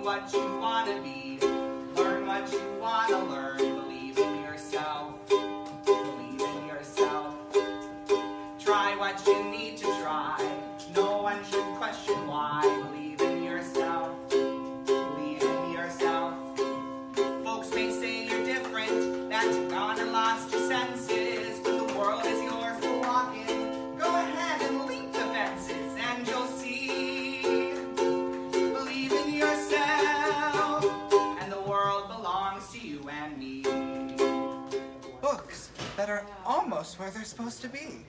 what you want to be. Learn what you want to learn. Believe in yourself. Believe in yourself. Try what you need to try. No one should question why. Believe in yourself. Believe in yourself. Folks may say you're different, that you've gone and lost your senses, but the world is yours to walk in. Go ahead and leap the fences, and you'll see. Believe in yourself, and the world belongs to you and me. Books that are almost where they're supposed to be.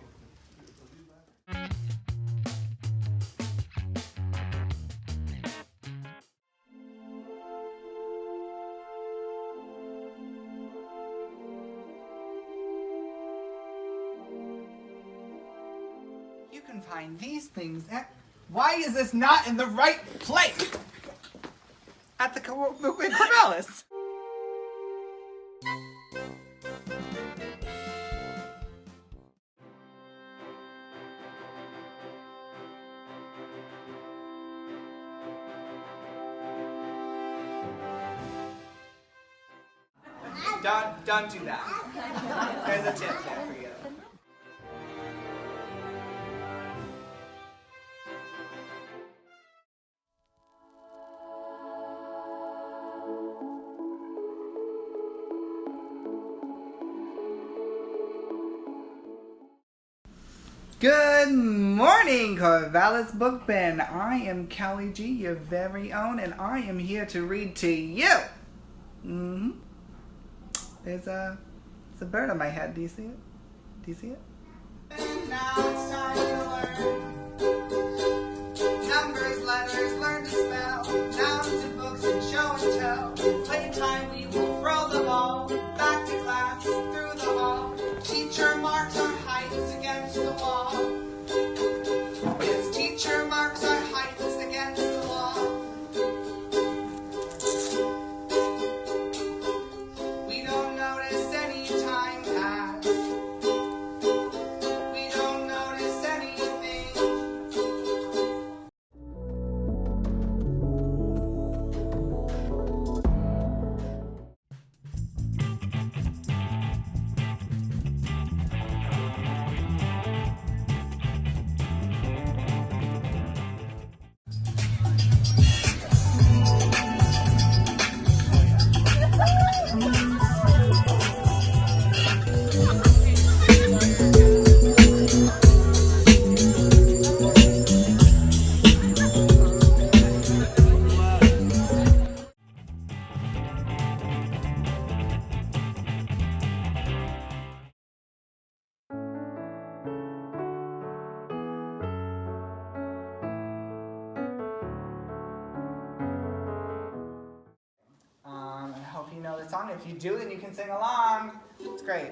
You can find these things at... Why is this not in the right place? At the Corvallis. Don't do that. There's a tip there for you. Good morning, Corvallis Book Bin. I am Cali Je, your very own, and I am here to read to you. There's a bird on my head. Do you see it? Do you see it? Now it's time to learn. Numbers, letters, learn to spell. Nouns and books and show and tell. Playtime, we will throw the ball. Back to class, through the hall. Teacher marks our heights against the wall. Yes, teacher marks our heights against the wall. We don't notice any time pass. We don't notice anything. I hope you know the song. If you do, then you can sing along. It's great.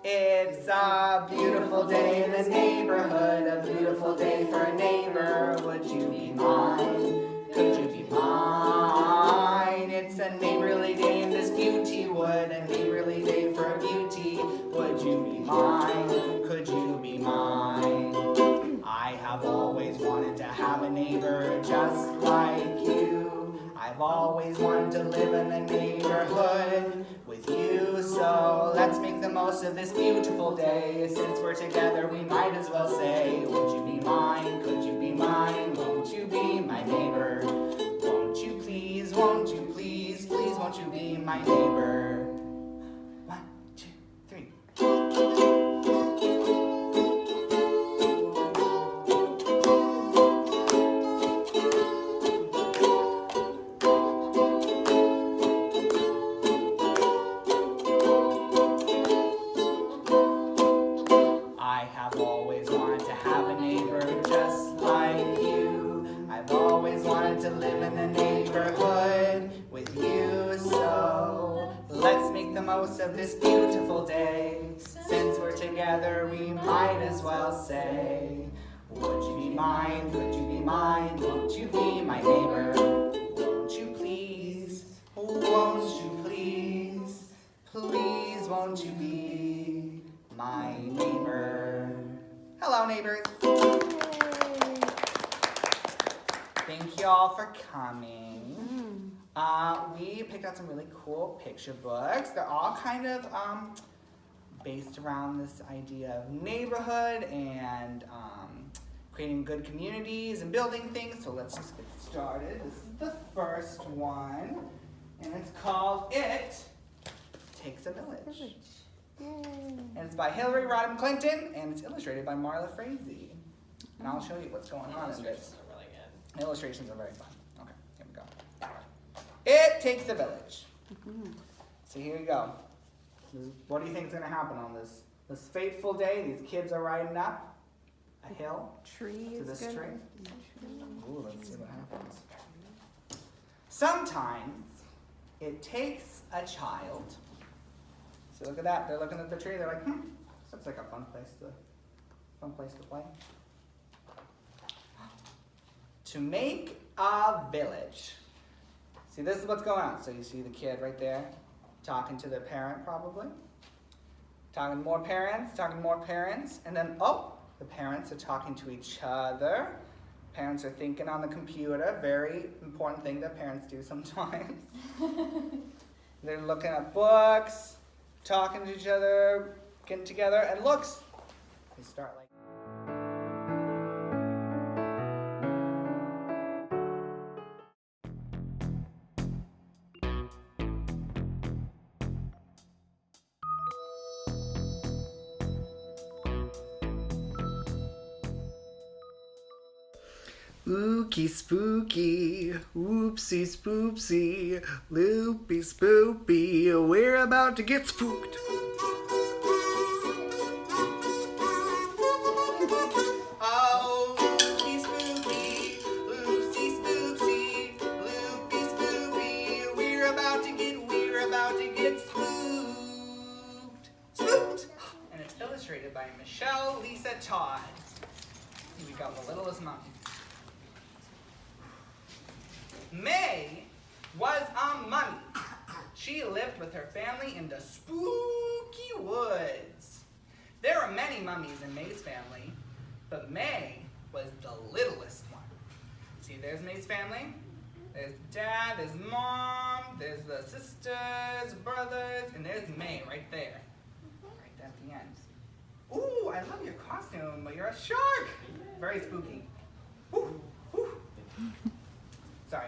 It's a beautiful day in the neighborhood, a beautiful day for a neighbor. Would you be mine? Could you be mine? It's a neighborly day in this beauty wood, a neighborly day for a beauty. Would you be mine? Could you be mine? I have always wanted to have a neighbor just like you. I've always wanted to live in a neighborhood with you. So let's make the most of this beautiful day. Since we're together, we might as well say, would you be mine? Could you be mine? Won't you be my neighbor? Won't you please, please, won't you be my neighbor? 1, 2, 3. To live in a neighborhood with you, so let's make the most of this beautiful day. Since we're together, we might as well say, would you be mine? Could you be mine? Won't you be my neighbor? Won't you please? Won't you please? Please, won't you be my neighbor? Hello, neighbors. Thank you all for coming. We picked out some really cool picture books. They're all kind of based around this idea of neighborhood and creating good communities and building things. So let's just get started. This is the first one, and it's called It Takes a Village. And it's by Hillary Rodham Clinton, and it's illustrated by Marla Frazee. And I'll show you what's going on in this. The illustrations are very fun. Okay, here we go. It Takes a Village. So here you go. What do you think is going to happen on this fateful day? These kids are riding up a hill to this tree. Ooh, let's see what happens. Sometimes it takes a child. See, look at that. They're looking at the tree. They're like, this looks like a fun place to play. To make a village. See, this is what's going on. So you see the kid right there talking to their parent probably. Talking to more parents. And then, the parents are talking to each other. Parents are thinking on the computer. Very important thing that parents do sometimes. They're looking at books, talking to each other, getting together, and looks. They start like. Ookie spooky, oopsie spoopsie, loopy spoopy, we're about to get spooked. Oh, oopsie spooky, oopsie spoopsie, loopy spoopy, we're about to get spooked. Spooked! And it's illustrated by Michelle Lisa Todd. Here we go, the littlest monkey. May was a mummy. She lived with her family in the spooky woods. There were many mummies in May's family, but May was the littlest one. See, there's May's family. There's dad, there's mom, there's the sisters, brothers, and there's May right there. Right at the end. Ooh, I love your costume, but you're a shark. Very spooky. Ooh, ooh. Sorry.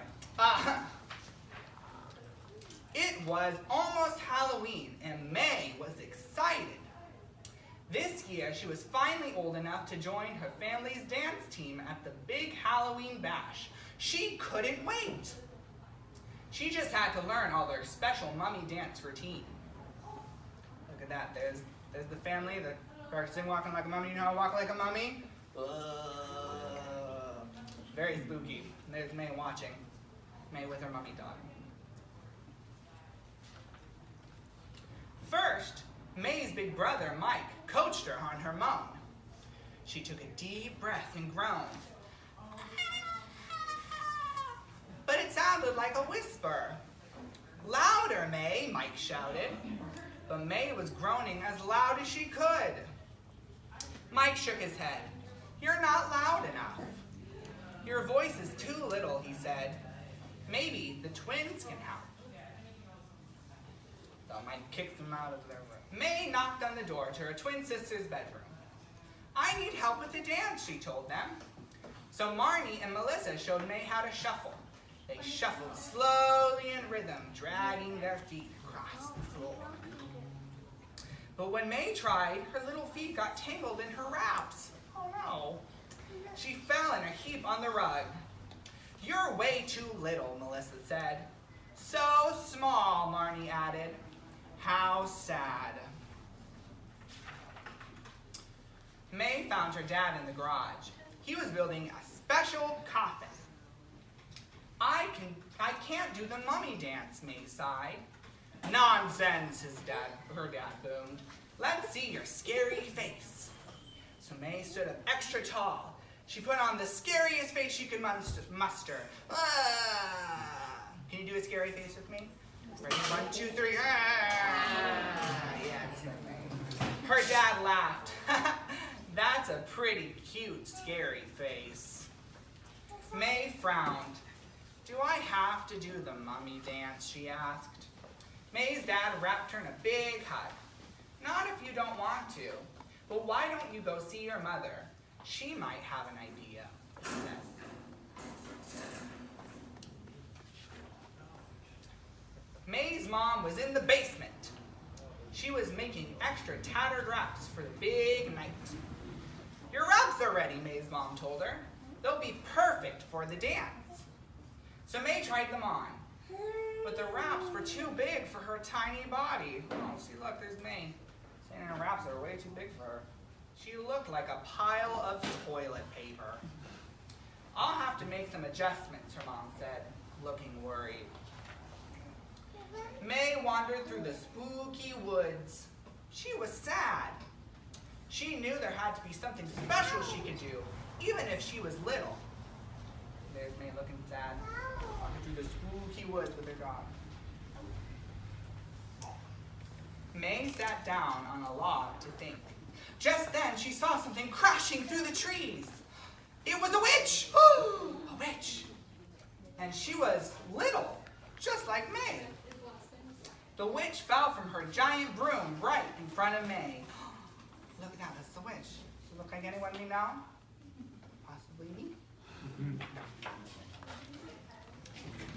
It was almost Halloween, and May was excited. This year, she was finally old enough to join her family's dance team at the big Halloween bash. She couldn't wait. She just had to learn all their special mummy dance routine. Look at that. There's the family. The person walking like a mummy. You know how to walk like a mummy? Very spooky. And there's May watching. May with her mummy dog. First, May's big brother, Mike, coached her on her moan. She took a deep breath and groaned. But it sounded like a whisper. Louder, May, Mike shouted. But May was groaning as loud as she could. Mike shook his head. You're not loud enough. Your voice is too little, he said. Maybe the twins can help. So Mike kicked them out of their room. May knocked on the door to her twin sister's bedroom. I need help with the dance, she told them. So Marnie and Melissa showed May how to shuffle. They shuffled slowly in rhythm, dragging their feet across the floor. But when May tried, her little feet got tangled in her wraps. Oh no. She fell in a heap on the rug. You're way too little, Melissa said. So small, Marnie added. How sad. May found her dad in the garage. He was building a special coffin. I can't do the mummy dance, May sighed. Nonsense, her dad boomed. Let's see your scary face. So May stood up extra tall. She put on the scariest face she could muster. Ah. Can you do a scary face with me? Ready? 1, 2, 3. Ah. Yeah, just like May. Her dad laughed. That's a pretty cute, scary face. May frowned. "Do I have to do the mummy dance?" she asked. May's dad wrapped her in a big hug. "Not if you don't want to, but why don't you go see your mother? She might have an idea," he said. May's mom was in the basement. She was making extra tattered wraps for the big night. "Your wraps are ready," May's mom told her. "They'll be perfect for the dance." So May tried them on, but the wraps were too big for her tiny body. Oh, see, look, there's May saying her wraps are way too big for her. She looked like a pile of toilet paper. "I'll have to make some adjustments," her mom said, looking worried. May wandered through the spooky woods. She was sad. She knew there had to be something special she could do, even if she was little. There's May looking sad, walking through the spooky woods with her dog. May sat down on a log to think. Just then, she saw something crashing through the trees. It was a witch! A witch! And she was little, just like May. The witch fell from her giant broom right in front of May. Look at that, that's the witch. Does it look like anyone we know? Possibly me?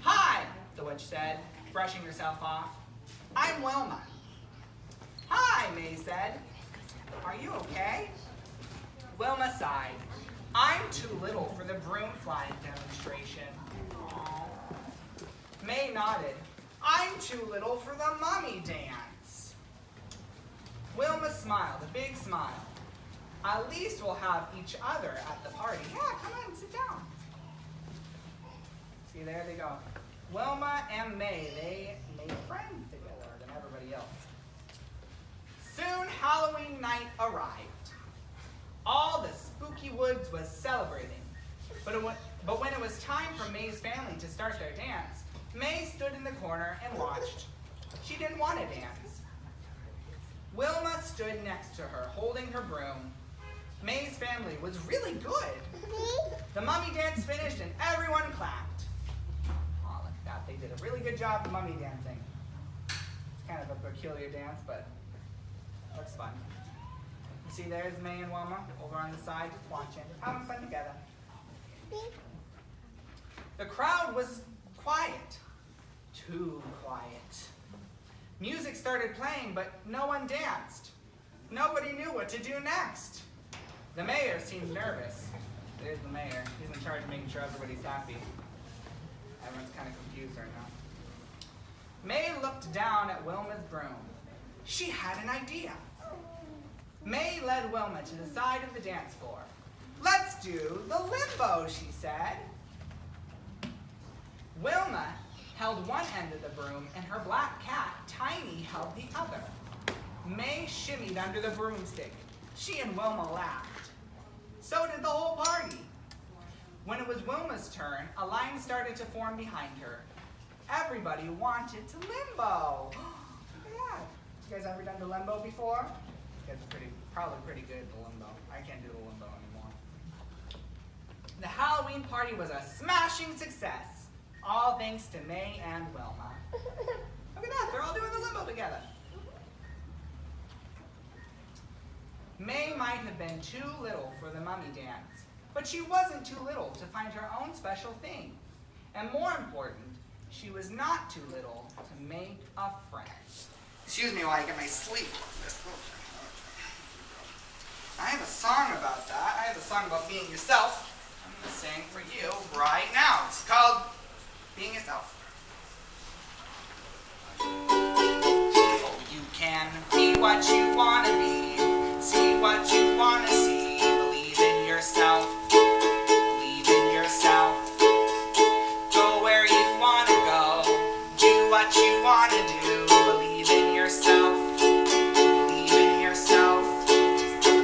"Hi," the witch said, brushing herself off. "I'm Wilma." "Hi," May said. "Are you okay?" Wilma sighed. "I'm too little for the broom flying demonstration." Aww. May nodded. "I'm too little for the mummy dance." Wilma smiled, a big smile. "At least we'll have each other at the party." "Yeah, come on, sit down." See, there they go. Wilma and May, they made friends together than everybody else. Soon Halloween night arrived. All the spooky woods was celebrating. But when it was time for May's family to start their dance, May stood in the corner and watched. She didn't want to dance. Wilma stood next to her, holding her broom. May's family was really good. The mummy dance finished and everyone clapped. Oh, look at that. They did a really good job of mummy dancing. It's kind of a peculiar dance, but it looks fun. You see, there's May and Wilma over on the side just watching, having fun together. The crowd was quiet. Too quiet. Music started playing, but no one danced. Nobody knew what to do next. The mayor seemed nervous. There's the mayor. He's in charge of making sure everybody's happy. Everyone's kind of confused right now. May looked down at Wilma's broom. She had an idea. May led Wilma to the side of the dance floor. "Let's do the limbo," she said. Wilma held one end of the broom and her black cat, Tiny, held the other. May shimmied under the broomstick. She and Wilma laughed. So did the whole party. When it was Wilma's turn, a line started to form behind her. Everybody wanted to limbo. Yeah. You guys ever done the limbo before? You guys are probably pretty good at the limbo. I can't do the limbo anymore. The Halloween party was a smashing success. All thanks to May and Wilma. Look at that, they're all doing the limbo together. May might have been too little for the mummy dance, but she wasn't too little to find her own special thing. And more important, she was not too little to make a friend. Excuse me while I get my sleeve off this. I have a song about that. I have a song about being yourself. I'm going to sing for you right now. It's called Being Yourself. Oh, you can be what you want to be. See what you want to see. Believe in yourself. Believe in yourself. Go where you want to go. Do what you want to do. Believe in yourself. Believe in yourself.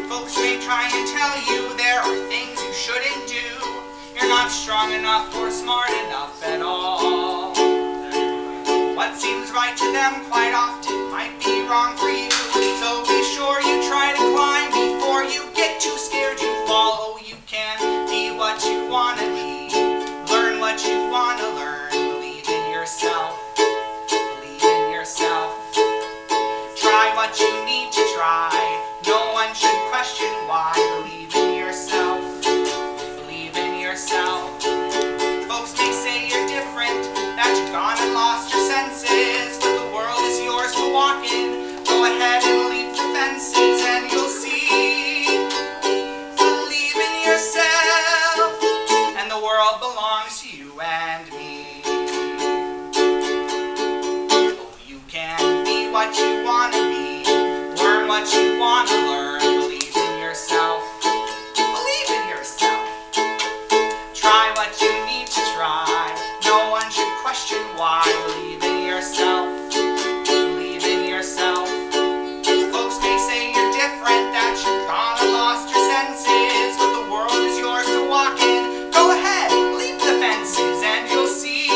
Folks may try and tell you there are things you shouldn't do. You're not strong enough or smart enough at all. What seems right to them quite often might be wrong for you. So be sure you try to climb before you get too scared you fall. Oh, you can be what you want to be. belongs to you and me. Oh, you can be what you want to be, learn what you want to learn, believe in yourself, believe in yourself. Try what you need to try, no one should question why. Believe in yourself, believe in yourself. Folks may say you're different, that you've gone and lost your senses, but the world is yours to walk in. Go ahead, leap the fences and you'll see.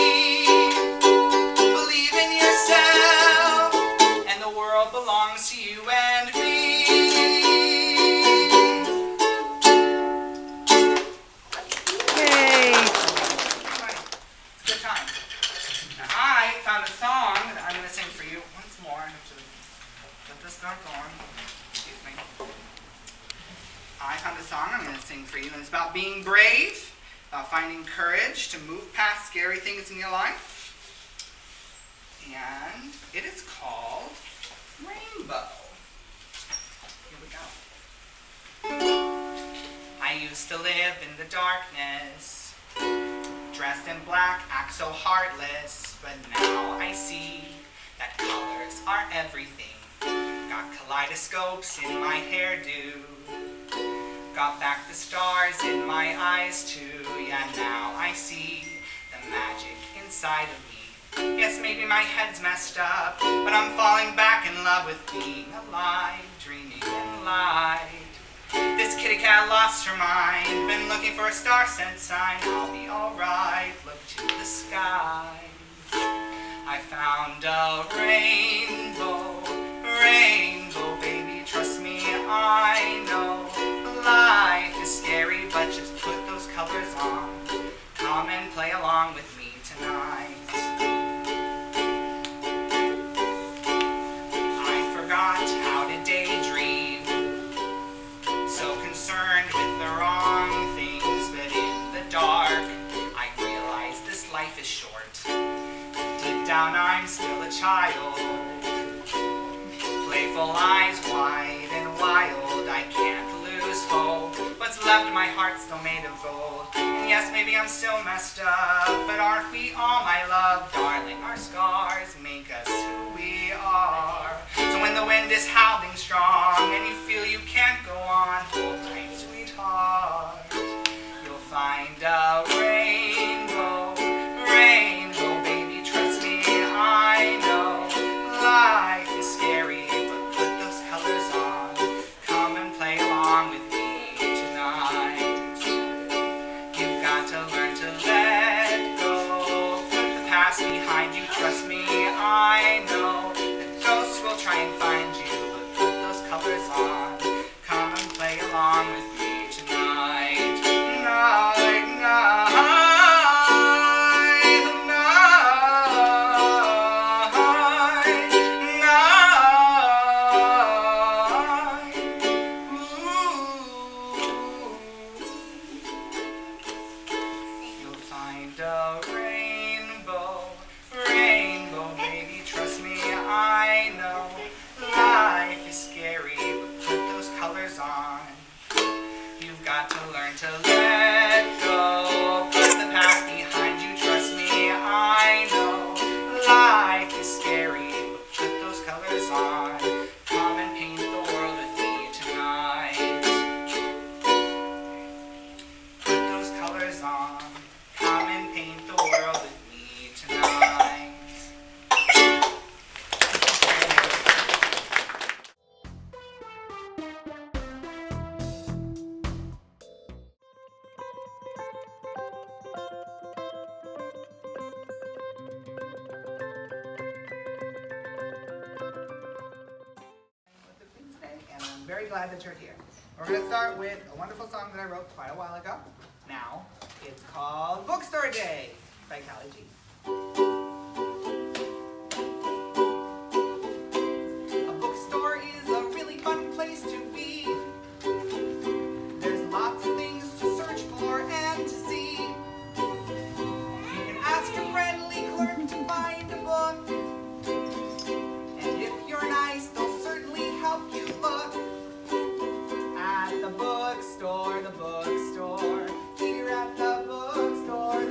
Believe in yourself, and the world belongs to you and me. Yay! It's a good time. Now I found a song that I'm going to sing for you once more. I have to let this start going. Excuse me. I found a song I'm going to sing for you, and it's about being brave, about finding courage to move past scary things in your life. And it is called Rainbow. Here we go. I used to live in the darkness, dressed in black, act so heartless, but now I see that colors are everything. Got kaleidoscopes in my hairdo, got back the stars in my eyes too. Yeah, now I see the magic inside of me. Yes, maybe my head's messed up, but I'm falling back in love with being alive, dreaming in light. This kitty cat lost her mind, been looking for a star-sent sign. I'll be alright, look to the sky. I found a rainbow, rainbow, baby, trust me, I know. Life is scary, but just put those colors on. Come and play along with me tonight. I forgot how to daydream, so concerned with the wrong things, but in the dark I realize this life is short. Deep down I'm still a child, playful eyes wide and wild. I can't lose hope, what's left of my heart's still made of gold. And yes, maybe I'm still messed up, but aren't we all, my love? Darling, our scars make us who we are. So when the wind is howling strong and you feel you can't go on, hold tight, sweetheart. You'll find a rainbow, rainbow, baby, trust me, I know. Life is scary, but put those colors on. Come and play along with me tonight. You've got to learn to let go, put the past behind you, trust me, I know. The ghosts will try and find you, but put those colors on. Come and play along with me tonight. Night, night, you'll find a rainbow, rainbow, baby, trust me, I know. Life is scary, but put those colors on. You've got to learn to let go, put the past behind you, trust me, I know. Life is scary, but put those colors on. Come and paint the world with me tonight. Put those colors on. Come and paint the world with me tonight. And I'm very glad that you're here. We're going to start with a wonderful song that I wrote quite a while ago. Now, it's called Bookstore Day by Cali Je. A bookstore is a really fun place to be. There's lots of things to search for and to see. You can ask a friendly clerk to find a book. And if you're nice, they'll certainly help you look. At the bookstore, here at the bookstore,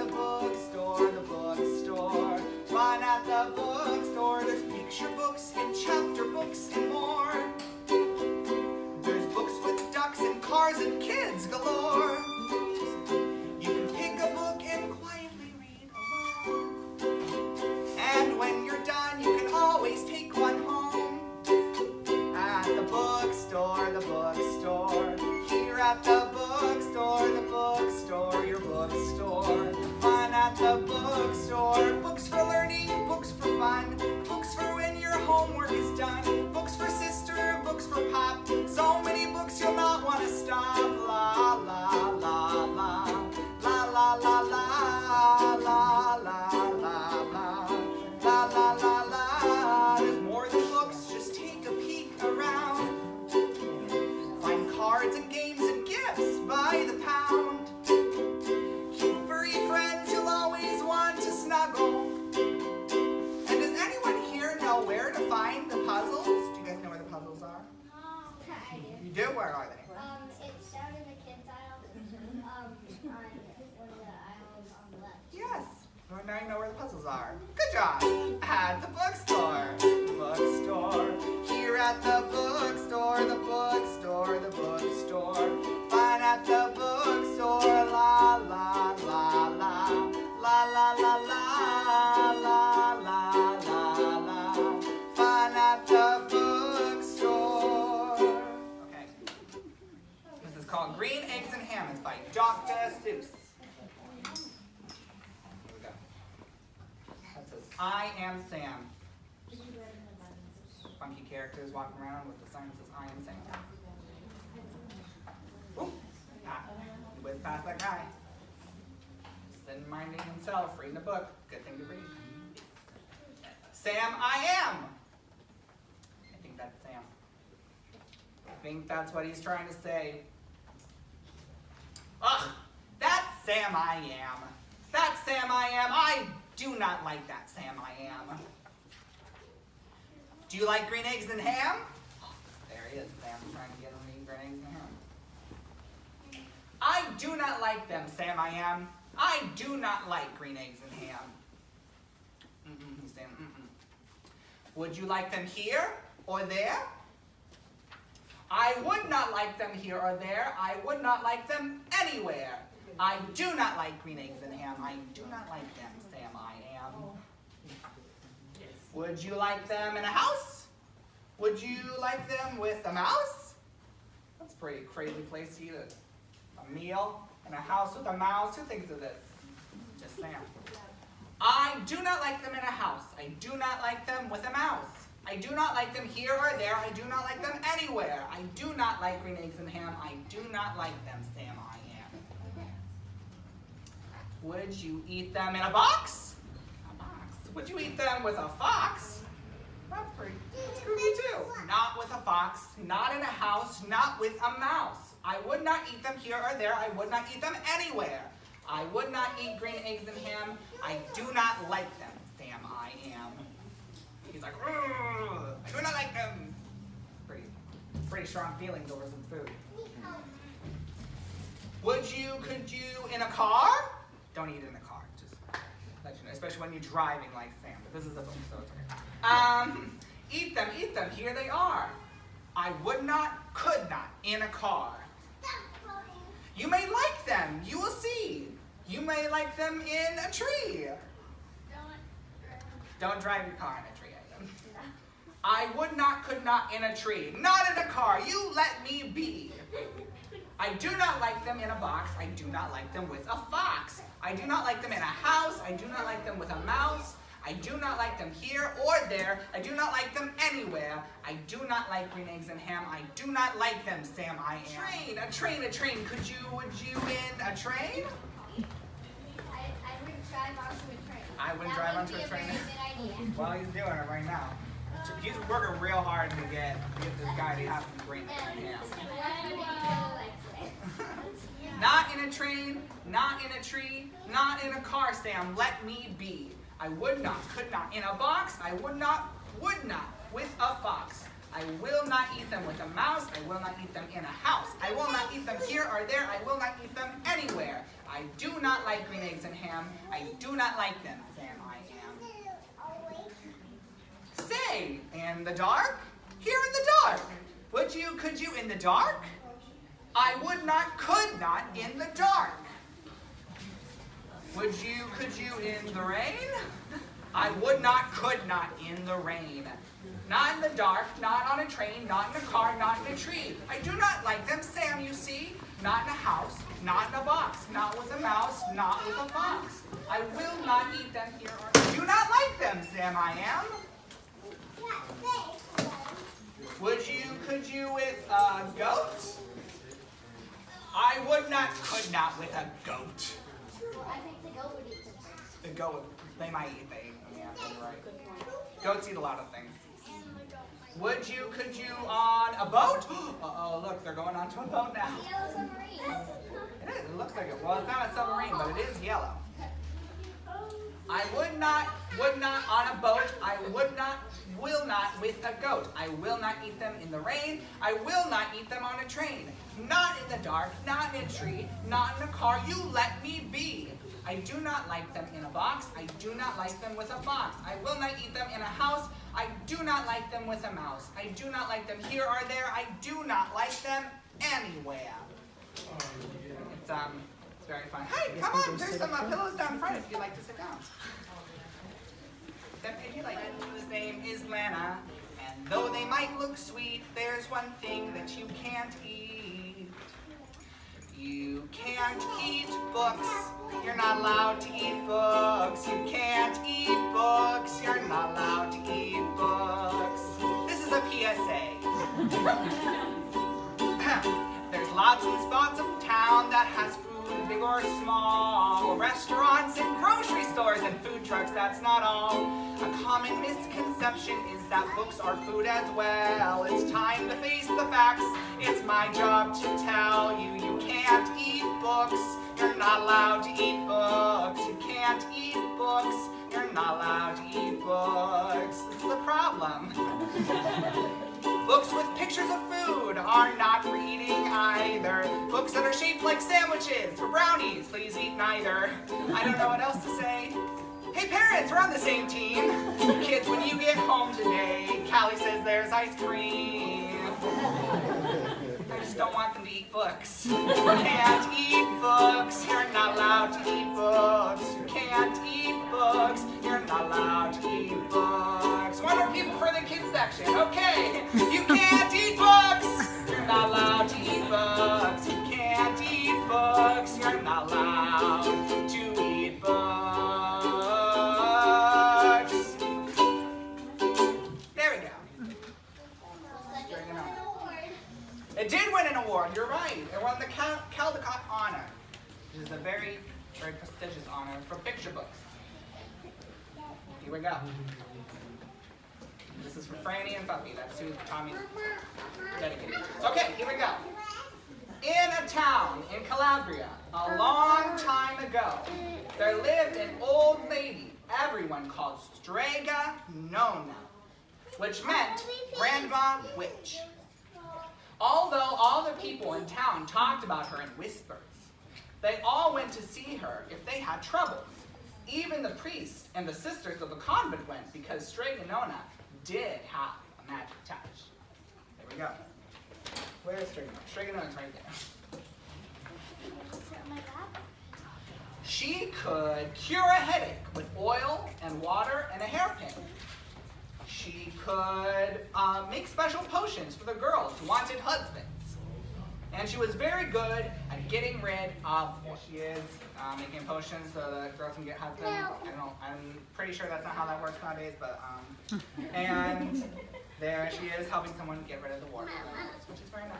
now you know where the puzzles are. Good job. At the bookstore. Bookstore. Here at the bookstore, the bookstore, the bookstore. Fun at the bookstore. La, la, la, la. La, la, la, la, la, la, la, la. Fun at the bookstore. Okay. This is called Green Eggs and Ham. It's by Dr. Seuss. I am Sam. Funky characters walking around with the sign that says I am Sam. Ooh. You whizzed past that guy. Sitting minding himself, reading a book. Good thing to read. Sam, I am. I think that's Sam. I think that's what he's trying to say. Ugh, that's Sam I am. That's Sam I am. I do not like that Sam I am. Do you like green eggs and ham? Oh, there he is, Sam, trying to get him to eat green eggs and ham. I do not like them, Sam I am. I do not like green eggs and ham. He's saying, Would you like them here or there? I would not like them here or there. I would not like them anywhere. I do not like green eggs and ham. I do not like them, Sam I am. Would you like them in a house? Would you like them with a mouse? That's a pretty crazy place to eat a meal in a house with a mouse. Who thinks of this? Just Sam. I do not like them in a house. I do not like them with a mouse. I do not like them here or there. I do not like them anywhere. I do not like green eggs and ham. I do not like them, Sam I am. Would you eat them in a box? A box. Would you eat them with a fox? That's pretty screwy too. Not with a fox, not in a house, not with a mouse. I would not eat them here or there. I would not eat them anywhere. I would not eat green eggs and ham. I do not like them, Sam I am. He's like, I do not like them. Pretty strong feelings over some food. Could you in a car? Don't eat in the car, just let you know, especially when you're driving like Sam, but this is a book, so it's okay. Eat them, here they are. I would not, could not, in a car. You may like them, you will see. You may like them in a tree. Don't drive your car in a tree, Adam. I would not, could not, in a tree. Not in a car, you let me be. I do not like them in a box. I do not like them with a fox. I do not like them in a house. I do not like them with a mouse. I do not like them here or there. I do not like them anywhere. I do not like green eggs and ham. I do not like them, Sam I am. A train. Would you in a train? I wouldn't drive onto a train. I wouldn't drive onto a train. That would be a very good idea. Well, he's doing it right now. He's working real hard to get this guy to have some green eggs and ham. Not in a train, not in a tree, not in a car, Sam. Let me be. I would not, could not. In a box, I would not with a fox. I will not eat them with a mouse. I will not eat them in a house. I will not eat them here or there. I will not eat them anywhere. I do not like green eggs and ham. I do not like them, Sam I am. Say, in the dark? Here in the dark. Could you in the dark? I would not, could not in the dark. Could you in the rain? I would not, could not in the rain. Not in the dark, not on a train, not in a car, not in a tree. I do not like them, Sam, you see. Not in a house, not in a box, not with a mouse, not with a fox. I will not eat them here or there. Do not like them, Sam I am. Could you with a goat? I would not, could not with a goat. I think the goat would eat them. The goat, they might eat them, yeah, you're right. Goats eat a lot of things. Could you on a boat? Uh-oh, look, they're going onto a boat now. Yellow submarine. It looks like it. Well, it's not a submarine, but it is yellow. I would not on a boat. I will not with a goat. I will not eat them in the rain. I will not eat them on a train. Not in the dark, not in a tree, not in a car. You let me be. I do not like them in a box. I do not like them with a fox. I will not eat them in a house. I do not like them with a mouse. I do not like them here or there. I do not like them anywhere. It's very fun. Hey, come on, there's some pillows down front if you'd like to sit down. If you like it, whose name is Lana, and though they might look sweet, there's one thing that you can't eat. You can't eat books. You're not allowed to eat books. You can't eat books. You're not allowed to eat books. This is a PSA. There's lots and spots of town that has food, big or small. Restaurants and grocery stores and food trucks, that's not all. A common misconception is that books are food as well. It's time to face the facts. It's my job to tell you, you can't eat books. You're not allowed to eat books. You can't eat books. You're not allowed to eat books. This is a problem. Books with pictures of food are not for eating either. Books that are shaped like sandwiches or brownies, please eat neither. I don't know what else to say. Hey parents, we're on the same team. Kids, when you get home today, Callie says there's ice cream. I just don't want them to eat books. You can't eat books. You're not allowed to eat books. You can't eat books. You're not allowed to eat books. One more people for the kids section. Okay. You can't eat books. You're not allowed to eat books. You can't eat books. You're not allowed to eat books. There we go. It did win an award, you're right. It won the Caldecott Honor, which is a very, very prestigious honor for picture books. Here we go. This is for Franny and Buffy. That's who Tommy's dedicated to. Okay, here we go. In a town in Calabria, a long time ago, there lived an old lady everyone called Strega Nona, which meant Grandma Witch. Although all the people in town talked about her in whispers, they all went to see her if they had troubles. Even the priest and the sisters of the convent went because Strega Nona did have a magic touch. There we go. Where is Strega Nona? Strega Nona's right there. She could cure a headache with oil and water and a hairpin. She could make special potions for the girls who wanted husbands. And she was very good at getting rid of, well, she is making potions so that girls can get husbands. I don't know, I'm pretty sure that's not how that works nowadays, but, and there she is helping someone get rid of the war, which is very nice.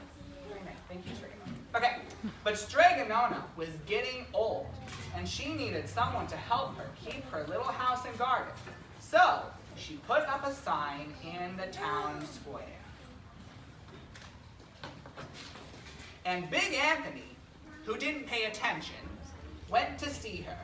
Very nice. Thank you, Strega Nona. Okay, but Strega Nona was getting old, and she needed someone to help her keep her little house and garden. So, she put up a sign in the town square. And Big Anthony, who didn't pay attention, went to see her.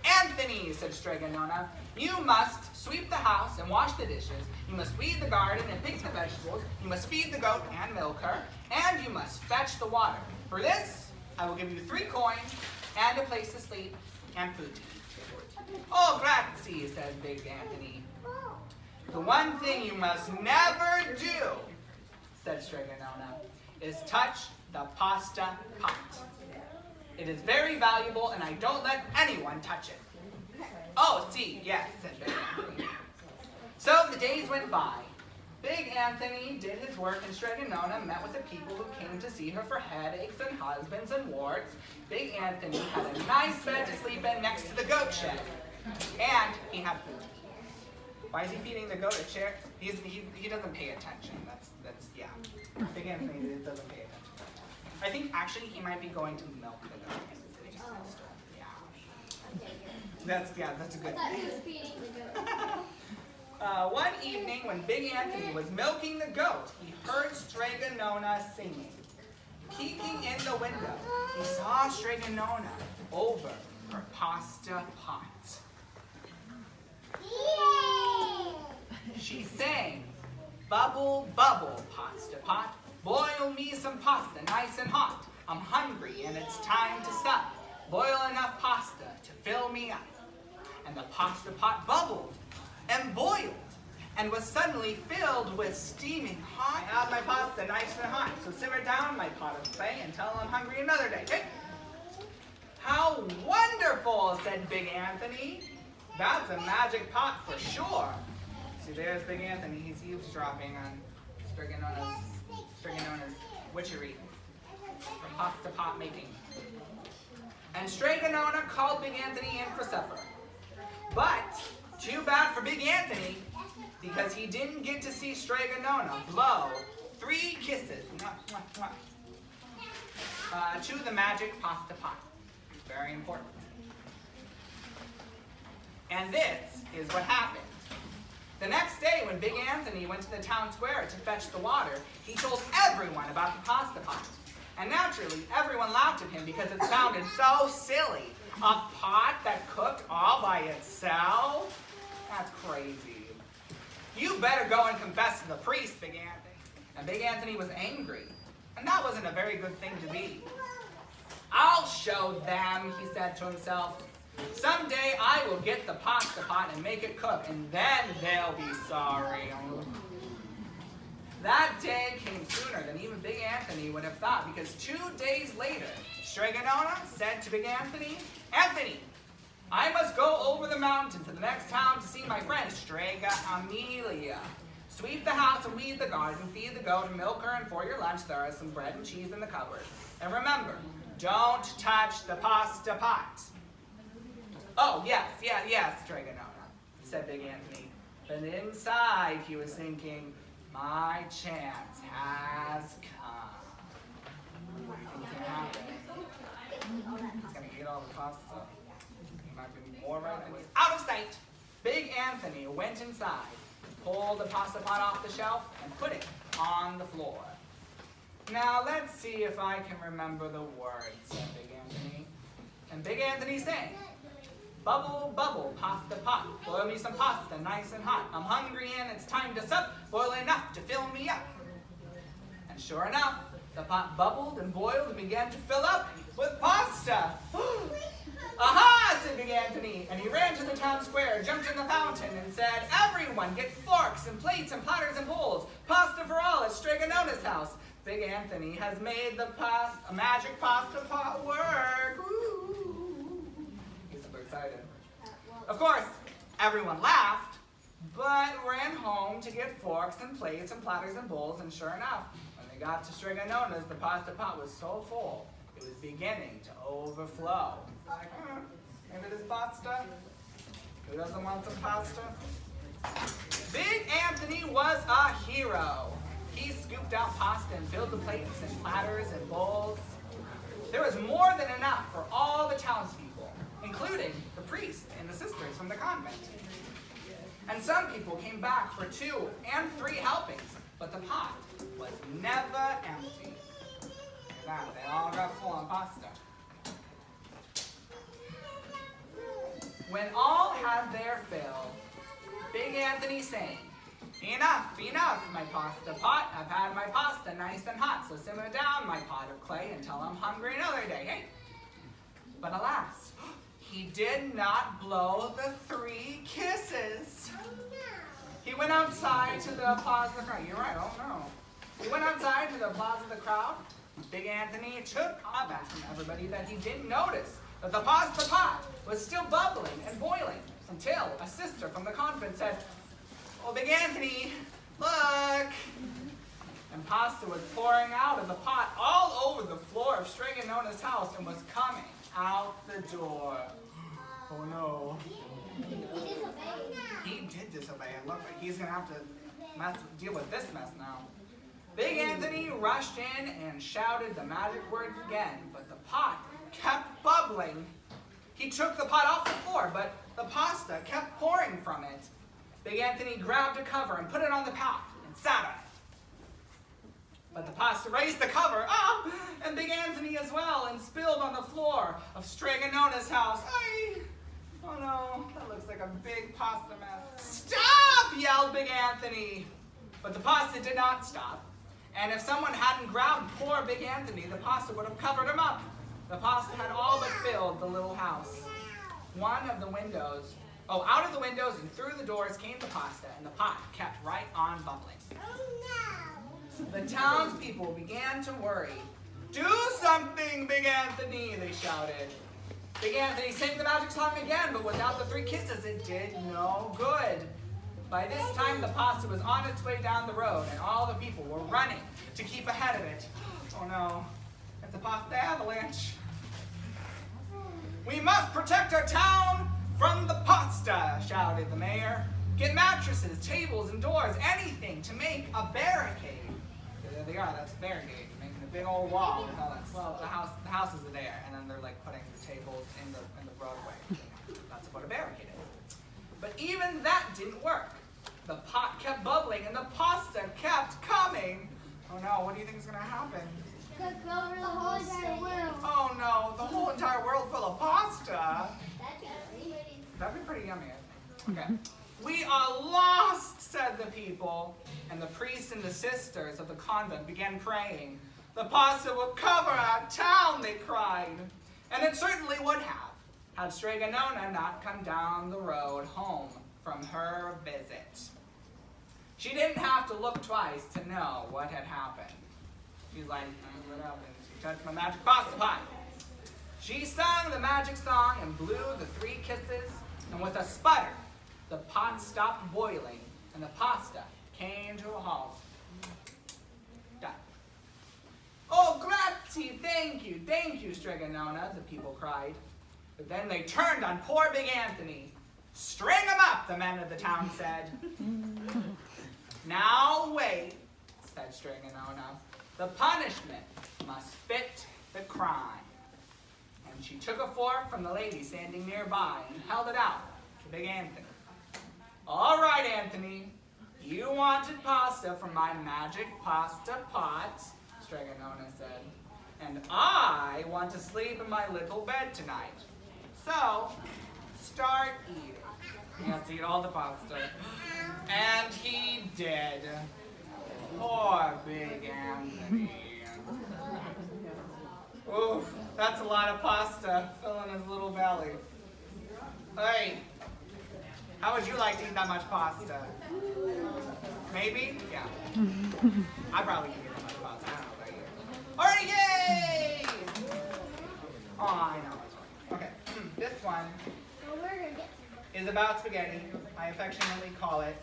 "Anthony," said Strega Nona, "you must sweep the house and wash the dishes. You must weed the garden and pick the vegetables. You must feed the goat and milk her. And you must fetch the water. For this, I will give you 3 coins and a place to sleep and food to eat." "Oh, grazie," said Big Anthony. "The one thing you must never do," said Strega Nona, "is touch the pasta pot. It is very valuable, and I don't let anyone touch it." "Oh, see, yes," said Big Anthony. So the days went by. Big Anthony did his work, and Strega Nona met with the people who came to see her for headaches and husbands and warts. Big Anthony had a nice bed to sleep in next to the goat shed, and he had food. Why is he feeding the goat a chair? He doesn't pay attention. That's yeah. Big Anthony doesn't pay attention. I think actually he might be going to milk the goat. Yeah. That's a good thing. One evening when Big Anthony was milking the goat, he heard Strega Nona singing. Peeking in the window, he saw Strega Nona over her pasta pot. She sang, "Bubble, bubble, pasta pot, boil me some pasta nice and hot. I'm hungry and it's time to stop. Boil enough pasta to fill me up. And the pasta pot bubbled and boiled and was suddenly filled with steaming hot. I have my pasta nice and hot, so simmer down my pot of clay until I'm hungry another day. Hey. How wonderful, said Big Anthony. That's a magic pot for sure. See, there's Big Anthony. He's eavesdropping on Striganona's witchery for pasta pot making. And Straganona called Big Anthony in for supper. But too bad for Big Anthony, because he didn't get to see Straganona blow 3 kisses to the magic pasta pot. Very important. And this is what happened. The next day, when Big Anthony went to the town square to fetch the water, he told everyone about the pasta pot. And naturally, everyone laughed at him because it sounded so silly. A pot that cooked all by itself? That's crazy. You better go and confess to the priest, Big Anthony. And Big Anthony was angry. And that wasn't a very good thing to be. I'll show them, he said to himself. Someday I will get the pasta pot and make it cook, and then they'll be sorry. That day came sooner than even Big Anthony would have thought, because 2 days later, Straganona said to Big Anthony, Anthony, I must go over the mountain to the next town to see my friend Strega Amelia. Sweep the house and weed the garden, feed the goat and milk her, and for your lunch there is some bread and cheese in the cupboard. And remember, don't touch the pasta pot. Oh, yes, Straganona, said Big Anthony. But inside he was thinking, my chance has come. What's going to happen? He's going to eat all the pasta. He might be more right than he's out of sight. Big Anthony went inside, pulled the pasta pot off the shelf, and put it on the floor. Now let's see if I can remember the words, said Big Anthony. And Big Anthony sang, bubble, bubble, pasta pot, boil me some pasta nice and hot. I'm hungry and it's time to sup, boil enough to fill me up. And sure enough, the pot bubbled and boiled and began to fill up with pasta. Aha, said Big Anthony, and he ran to the town square, jumped in the fountain, and said, everyone get forks and plates and platters and bowls. Pasta for all at Straganona's house. Big Anthony has made the magic pasta pot work. Ooh. He's super excited. Of course, everyone laughed, but ran home to get forks and plates and platters and bowls, and sure enough, when they got to Straganona's, the pasta pot was so full, it was beginning to overflow. Like, maybe this pasta? Who doesn't want some pasta? Big Anthony was a hero. He scooped out pasta and filled the plates and platters and bowls. There was more than enough for all the townspeople, including the priest and the sisters from the convent. And some people came back for 2 and 3 helpings, but the pot was never empty. Look at that, they all got full on pasta. When all had their fill, Big Anthony sang, enough, enough, my pasta pot. I've had my pasta nice and hot, so simmer down my pot of clay until I'm hungry another day, hey? But alas, he did not blow the 3 kisses. He went outside to the applause of the crowd. You're right, oh no. He went outside to the applause of the crowd. Big Anthony took a back from everybody that he didn't notice that the pasta pot was still bubbling and boiling until a sister from the convent said, oh, Big Anthony, look. And pasta was pouring out of the pot all over the floor of Straganona's house and was coming out the door. Oh no. He did disobey, and look like he's going to have to deal with this mess now. Big Anthony rushed in and shouted the magic words again, but the pot kept bubbling. He took the pot off the floor, but the pasta kept pouring from it. Big Anthony grabbed a cover and put it on the pot and sat on it. But the pasta raised the cover, and Big Anthony as well, and spilled on the floor of Straganona's house. Oh no, that looks like a big pasta mess. Stop, yelled Big Anthony. But the pasta did not stop. And if someone hadn't grabbed poor Big Anthony, the pasta would have covered him up. The pasta had all but filled the little house. out of the windows and through the doors came the pasta, and the pot kept right on bubbling. The townspeople began to worry. "Do something, Big Anthony," they shouted. Big Anthony sang the magic song again, but without the 3 kisses, it did no good. By this time, the pasta was on its way down the road, and all the people were running to keep ahead of it. Oh no, it's a pasta avalanche. "We must protect our town from the pasta," shouted the mayor. "Get mattresses, tables, and doors, anything to make a barricade." There they are, that's a barricade, making a big old wall with all that slope. The houses are there, and then they're like putting the tables in the roadway. That's what a barricade is. But even that didn't work. The pot kept bubbling, and the pasta kept coming. Oh no, what do you think is going to happen? Cook over the whole entire world. Oh no, the whole entire world full of pasta. That'd That'd be pretty yummy, I think. Okay. "We are lost," said the people, and the priests and the sisters of the convent began praying. "The pasta will cover our town," they cried. And it certainly would have, had Strega Nona not come down the road home from her visit. She didn't have to look twice to know what had happened. She's like, "What happened? She touched my magic pasta pot." She sang the magic song and blew the 3 kisses, and with a sputter, the pot stopped boiling, and the pasta came to a halt. Done. "Oh, grazie, thank you, Strega Nona," the people cried. But then they turned on poor Big Anthony. "String him up," the men of the town said. "Now wait," said Strega Nona. "The punishment must fit the crime." And she took a fork from the lady standing nearby and held it out to Big Anthony. "All right, Anthony, you wanted pasta from my magic pasta pot," Strega Nona said, "and I want to sleep in my little bed tonight. So, start eating." He has to eat all the pasta. And he did. Poor Big Anthony. Oof, that's a lot of pasta filling his little belly. Hey, how would you like to eat that much pasta? Maybe? Yeah. I probably can eat that much pasta. I don't know about you. Alright, yay! Oh, I know. Okay, this one is about spaghetti. I affectionately call it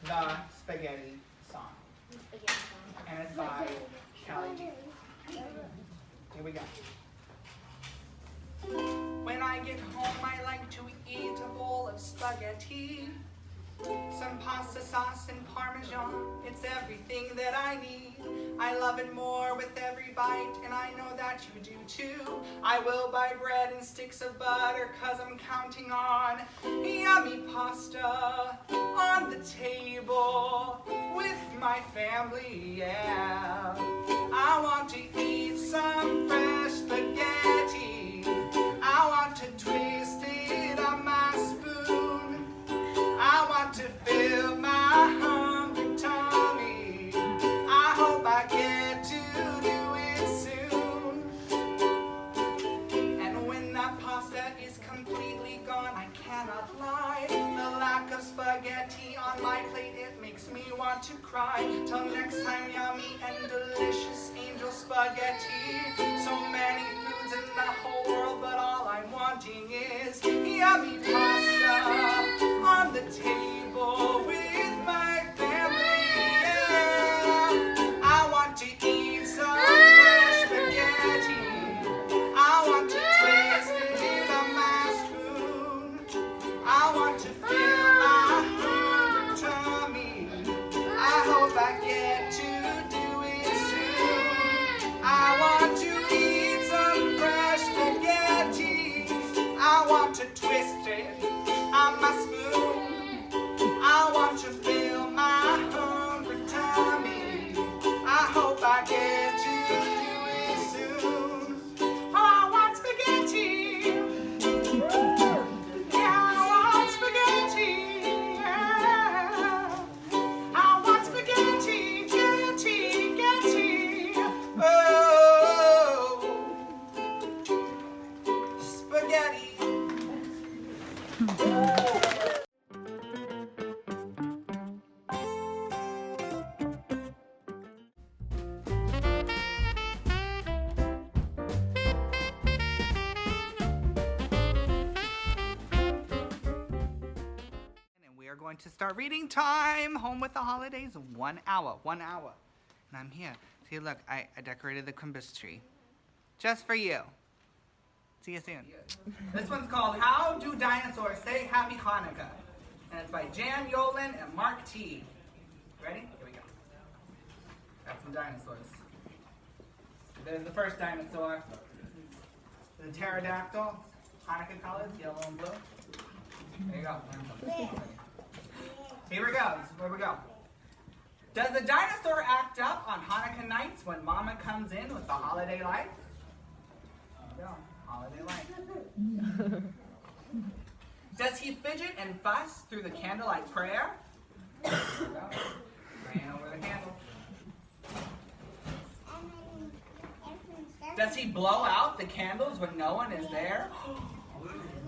the Spaghetti Song. And it's by Cali Je. Here we go. "When I get home, I like to eat a bowl of spaghetti. Some pasta sauce and Parmesan, it's everything that I need. I love it more with every bite, and I know that you do too. I will buy bread and sticks of butter, 'cause I'm counting on yummy pasta on the table with my family, yeah. I want to eat some fresh spaghetti. I want to twist it on my spoon. I want to fill my hungry tummy. I hope I get to do it soon. And when that pasta is completely gone, I cannot lie. The lack of spaghetti on my plate, it makes me want to cry. Till next time, yummy and delicious angel spaghetti. So many foods in the whole world, but all I'm wanting is yummy pasta on the table with my family, yeah. I want to eat some fresh spaghetti. I want to twist it on my spoon. I want to fill my hungry tummy. I hope I get to do it soon. I want to eat some fresh spaghetti. I want to twist it on my spoon. I want to fill my hungry tummy. I hope I get to do it soon. Oh, I want spaghetti. Yeah, I want spaghetti. Yeah. I want spaghetti. Getty. Oh, spaghetti. And we are going to start reading time. Home with the holidays. 1 hour. 1 hour. And I'm here. See, look, I decorated the Christmas tree. Just for you. See you soon. This one's called How Do Dinosaurs Say Happy Hanukkah? And it's by Jan Yolen and Mark T. Ready? Here we go. Got some dinosaurs. There's the first dinosaur. The pterodactyl. Hanukkah colors, yellow and blue. There you go. Here we go. This is where we go. Does the dinosaur act up on Hanukkah nights when Mama comes in with the holiday lights? There we go. Holiday lights. Does he fidget and fuss through the candlelight prayer? There we go. Praying over the candle. Does he blow out the candles when no one is there?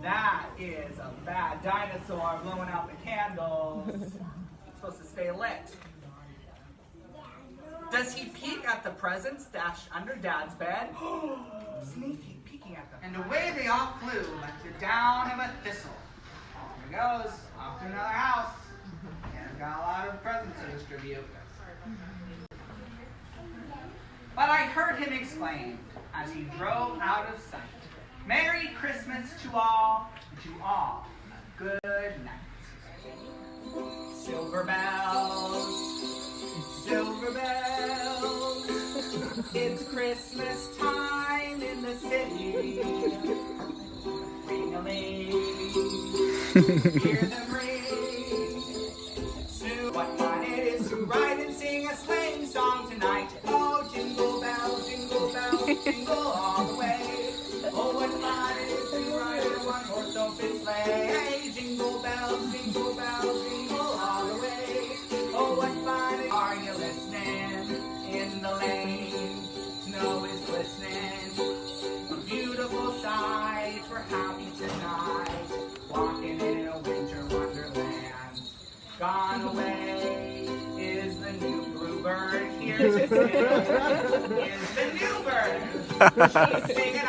That is a bad dinosaur blowing out the candles. It's supposed to stay lit. Does he peek at the presents stashed under Dad's bed? Sneaky, peeking at them. And away they all flew like the down of a thistle. Here he goes, off to another house. And he's got a lot of presents to distribute. But I heard him exclaim as he drove out of sight, Merry Christmas to all, good night. Silver bells, silver bells, it's Christmas time in the city. Ring-a-ling, hear them ring. Soon, what fun it is to ride and sing a sleighing song tonight. Oh, jingle bells, jingle all the way. Oh, what fun it is to ride in a one-horse open sleigh. Hey, jingle bells, jingle all the way. Oh, what fun it is. Are you listening? In the lane, snow is glistening. A beautiful sight, we're happy tonight. Walking in a winter wonderland. Gone away is the new bluebird. Here to sing is the new bird. She's singing